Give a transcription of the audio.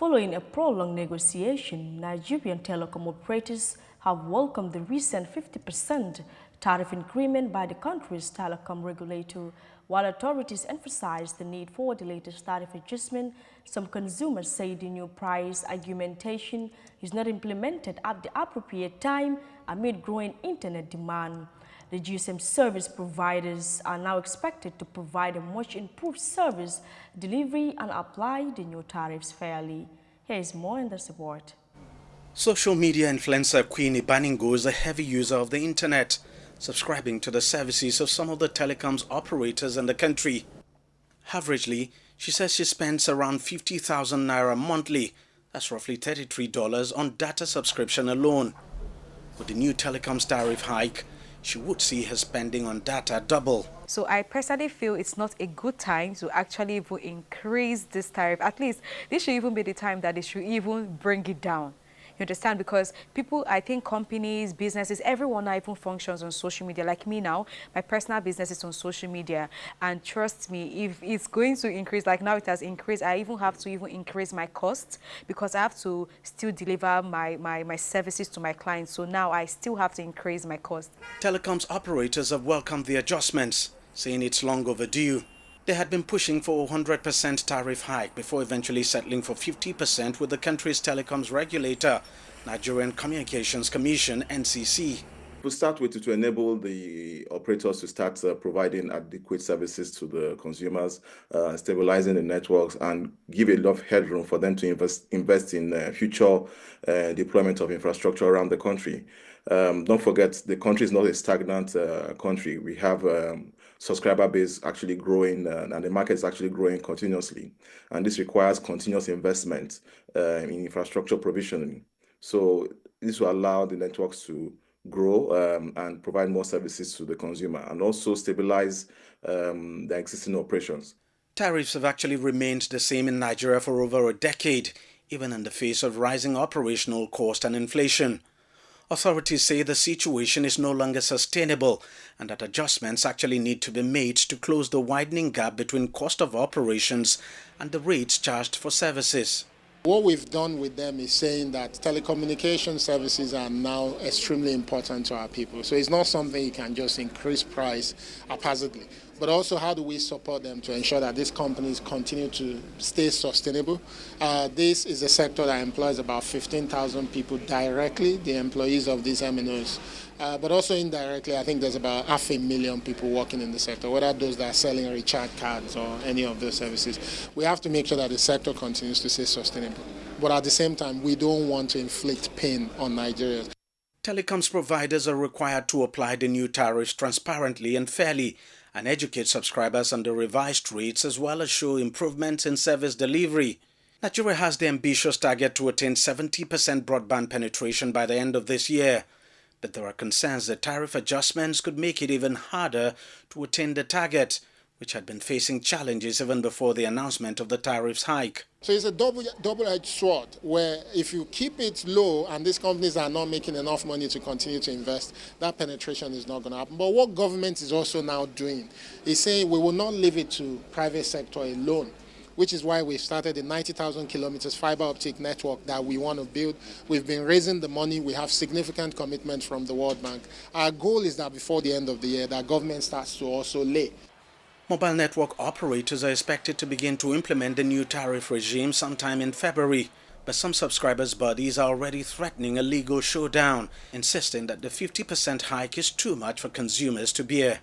Following a prolonged negotiation, Nigerian telecom operators have welcomed the recent 50% tariff increment by the country's telecom regulator. While authorities emphasize the need for the latest tariff adjustment, some consumers say the new price argumentation is not implemented at the appropriate time amid growing internet demand. The GSM service providers are now expected to provide a much improved service delivery and apply the new tariffs fairly. Here is more in this report. Social media influencer Queen Ibaningo is a heavy user of the internet, subscribing to the services of some of the telecoms operators in the country. Averagely, she says she spends around 50,000 naira monthly, that's roughly $33 on data subscription alone. With the new telecoms tariff hike, she would see her spending on data double. So I personally feel it's not a good time to actually even increase this tariff. At least this should even be the time that they should even bring it down. You understand? Because people, I think companies, businesses, everyone now even functions on social media. Like me now, my personal business is on social media. And trust me, if it's going to increase, like now it has increased, I even have to even increase my costs because I have to still deliver my services to my clients. So now I still have to increase my cost. Telecoms operators have welcomed the adjustments, saying it's long overdue. They had been pushing for a 100% tariff hike before eventually settling for 50% with the country's telecoms regulator, Nigerian Communications Commission, NCC. We'll start with to enable the operators to start providing adequate services to the consumers, stabilizing the networks, and give enough headroom for them to invest in future deployment of infrastructure around the country. Don't forget, the country is not a stagnant country. We have subscriber base actually growing, and the market is actually growing continuously. And this requires continuous investment in infrastructure provisioning. So this will allow the networks to grow and provide more services to the consumer and also stabilize the existing operations. Tariffs have actually remained the same in Nigeria for over a decade, even in the face of rising operational cost and inflation. Authorities say the situation is no longer sustainable and that adjustments actually need to be made to close the widening gap between cost of operations and the rates charged for services. What we've done with them is saying that telecommunication services are now extremely important to our people. So it's not something you can just increase price haphazardly. But also, how do we support them to ensure that these companies continue to stay sustainable? This is a sector that employs about 15,000 people directly, the employees of these MNOs. But also indirectly, I think there's about 500,000 people working in the sector, whether those that are selling recharge cards or any of those services. We have to make sure that the sector continues to stay sustainable. But at the same time, we don't want to inflict pain on Nigerians. Telecoms providers are required to apply the new tariffs transparently and fairly and educate subscribers on the revised rates as well as show improvements in service delivery. Nigeria has the ambitious target to attain 70% broadband penetration by the end of this year. But there are concerns that tariff adjustments could make it even harder to attain the target, which had been facing challenges even before the announcement of the tariffs hike. So it's a double-edged sword where if you keep it low and these companies are not making enough money to continue to invest, that penetration is not going to happen. But what government is also now doing is saying we will not leave it to private sector alone, which is why we started the 90,000 kilometers fiber optic network that we want to build. We've been raising the money. We have significant commitment from the World Bank. Our goal is that before the end of the year, that government starts to also lay. Mobile network operators are expected to begin to implement the new tariff regime sometime in February, but some subscribers' bodies are already threatening a legal showdown, insisting that the 50% hike is too much for consumers to bear.